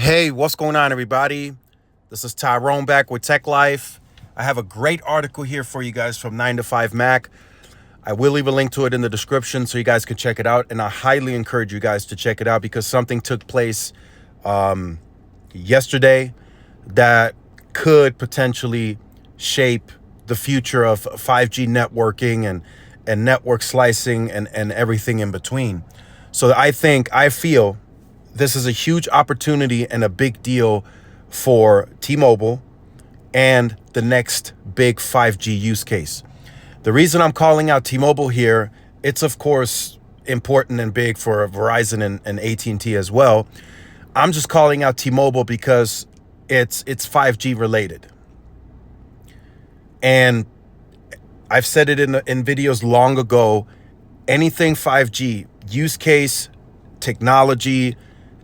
Hey, what's going on, everybody? This is Tyrone back with Tech Life. I have a great article here for you guys from 9 to 5 Mac. I will leave a link to it in the description so you guys can check it out. And I highly encourage you guys to check it out because something took place yesterday that could potentially shape the future of 5G networking and network slicing and everything in between. So I feel this is a huge opportunity and a big deal for T-Mobile and the next big 5G use case. The reason I'm calling out T-Mobile here, it's of course important and big for Verizon and AT&T as well. I'm just calling out T-Mobile because it's 5G related. And I've said it in videos long ago, anything 5G, use case, technology,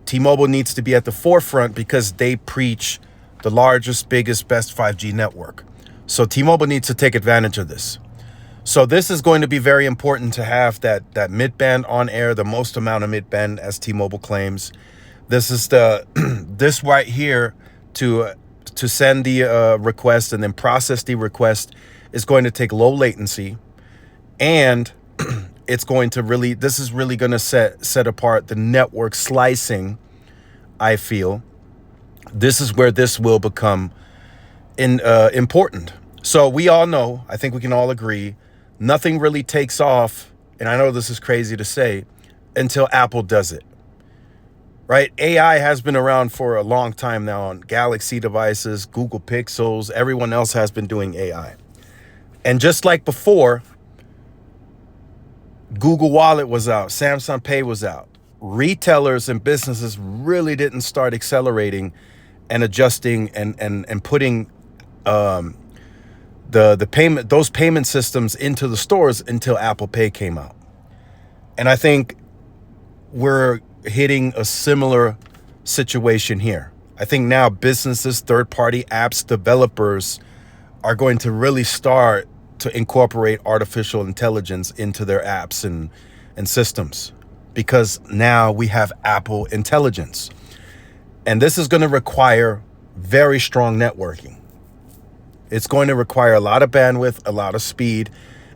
T-Mobile needs to be at the forefront because they preach the largest, biggest, best 5G network. So T-Mobile needs to take advantage of this. So this is going to be very important to have that mid-band on air, the most amount of mid-band as T-Mobile claims. This is this right here to send the request and then process the request is going to take low latency, and it's going to this is really going to set apart the network slicing. I feel this is where this will become important. So we all know, I think we can all agree, nothing really takes off, and I know this is crazy to say, until Apple does it. Right? AI has been around for a long time now on Galaxy devices, Google Pixels, everyone else has been doing AI. And just like before, Google Wallet was out, Samsung Pay was out. Retailers and businesses really didn't start accelerating and adjusting and putting those payment systems into the stores until Apple Pay came out. And I think we're hitting a similar situation here. I think now businesses, third-party apps, developers are going to really start to incorporate artificial intelligence into their apps and systems, because now we have Apple Intelligence. And this is going to require very strong networking. It's going to require a lot of bandwidth, a lot of speed,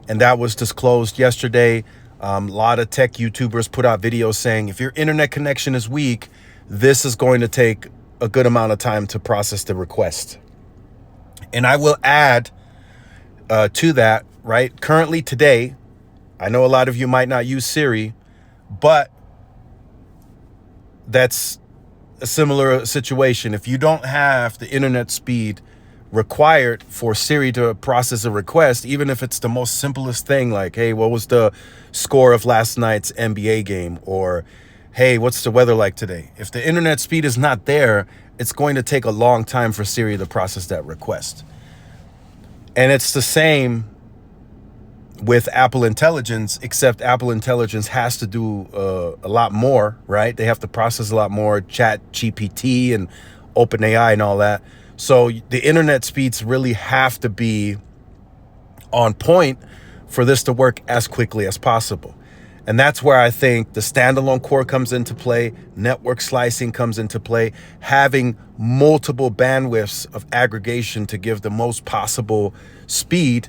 and that was disclosed yesterday. A lot of tech YouTubers put out videos saying if your internet connection is weak, this is going to take a good amount of time to process the request. And I will add to that, right? Currently today, I know a lot of you might not use Siri, but that's a similar situation. If you don't have the internet speed required for Siri to process a request, even if it's the most simplest thing, like, hey, what was the score of last night's NBA game? Or, hey, what's the weather like today? If the internet speed is not there, it's going to take a long time for Siri to process that request. And it's the same with Apple Intelligence, except Apple Intelligence has to do a lot more, right? They have to process a lot more, Chat GPT and OpenAI and all that. So the internet speeds really have to be on point for this to work as quickly as possible. And that's where I think the standalone core comes into play, network slicing comes into play, having multiple bandwidths of aggregation to give the most possible speed.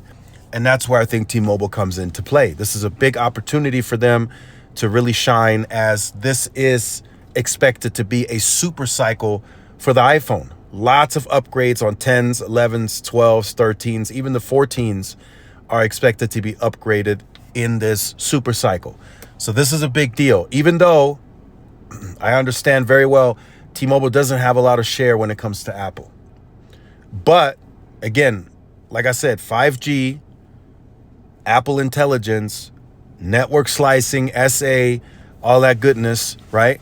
And that's where I think T-Mobile comes into play. This is a big opportunity for them to really shine, as this is expected to be a super cycle for the iPhone. Lots of upgrades on 10s, 11s, 12s, 13s, even the 14s are expected to be upgraded in this super cycle. So this is a big deal, even though I understand very well T-Mobile doesn't have a lot of share when it comes to Apple. But again, like I said, 5G, Apple Intelligence, network slicing, SA, all that goodness, right?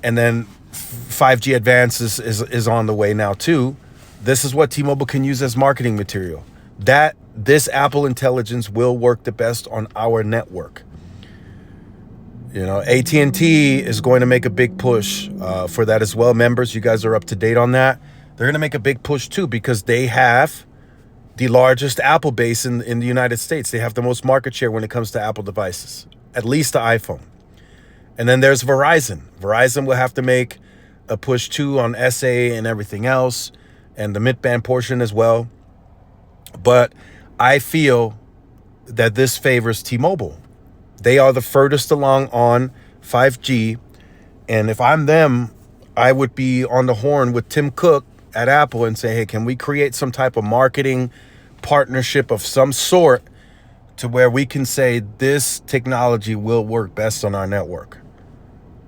And then 5G advances is on the way now too. This is what T-Mobile can use as marketing material. That this Apple Intelligence will work the best on our network. You know, AT&T is going to make a big push for that as well. Members, you guys are up to date on that. They're going to make a big push too, because they have the largest Apple base in the United States. They have the most market share when it comes to Apple devices, at least the iPhone. And then there's Verizon. Verizon will have to make a push 2 on SA and everything else, and the mid-band portion as well. But I feel that this favors T-Mobile. They are the furthest along on 5G. And if I'm them, I would be on the horn with Tim Cook at Apple and say, hey, can we create some type of marketing partnership of some sort to where we can say this technology will work best on our network?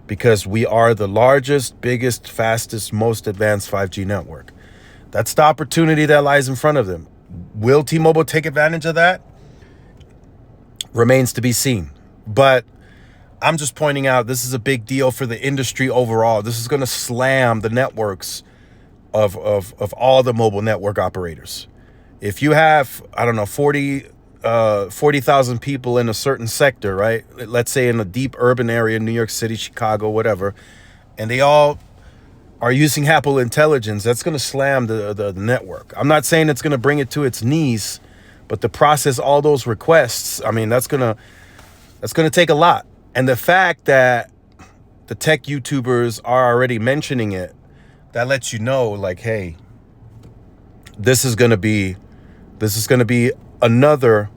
Because we are the largest, biggest, fastest, most advanced 5G network. That's the opportunity that lies in front of them. Will T-Mobile take advantage of that? Remains to be seen. But I'm just pointing out this is a big deal for the industry overall. This is going to slam the networks of all the mobile network operators. If you have, I don't know, 40,000 people in a certain sector, right? Let's say in a deep urban area, New York City, Chicago, whatever, and they all are using Apple Intelligence, that's going to slam the network. I'm not saying it's going to bring it to its knees, but to process all those requests, I mean, that's going to take a lot. And the fact that the tech YouTubers are already mentioning it, that lets you know, like, hey, this is going to be another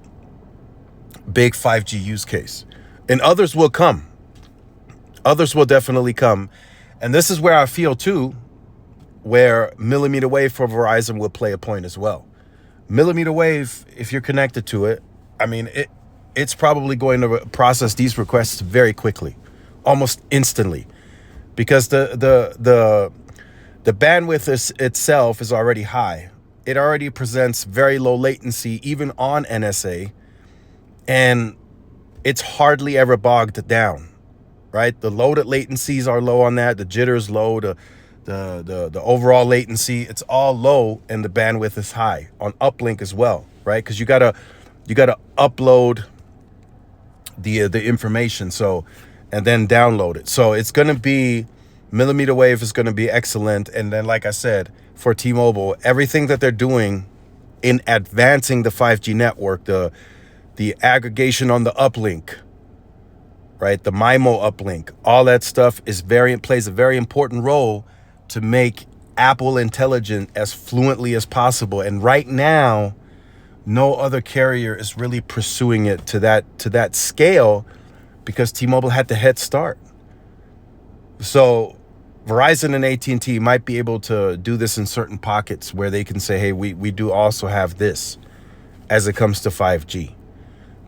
big 5G use case. And others will come. Others will definitely come. And this is where I feel, too, where millimeter wave for Verizon will play a point as well. Millimeter wave, if you're connected to it, I mean, it's probably going to process these requests very quickly, almost instantly, because the bandwidth itself is already high. It already presents very low latency, even on NSA, and it's hardly ever bogged down, right? The loaded latencies are low on that. The jitter's low. The overall latency, it's all low, and the bandwidth is high on uplink as well, right? Because you gotta upload the information, so, and then download it. So it's gonna be, millimeter wave is gonna be excellent. And then, like I said, for T-Mobile, everything that they're doing in advancing the 5G network, the aggregation on the uplink, right? The MIMO uplink, all that stuff plays a very important role to make Apple Intelligent as fluently as possible. And right now, no other carrier is really pursuing it to that scale, because T-Mobile had the head start. So Verizon and AT&T might be able to do this in certain pockets where they can say, hey, we do also have this as it comes to 5G.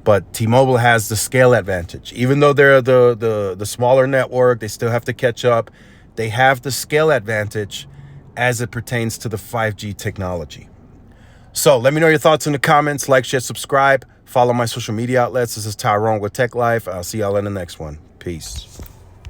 But T-Mobile has the scale advantage. Even though they're the smaller network, they still have to catch up. They have the scale advantage as it pertains to the 5G technology. So let me know your thoughts in the comments. Like, share, subscribe. Follow my social media outlets. This is Tyrone with Tech Life. I'll see y'all in the next one. Peace.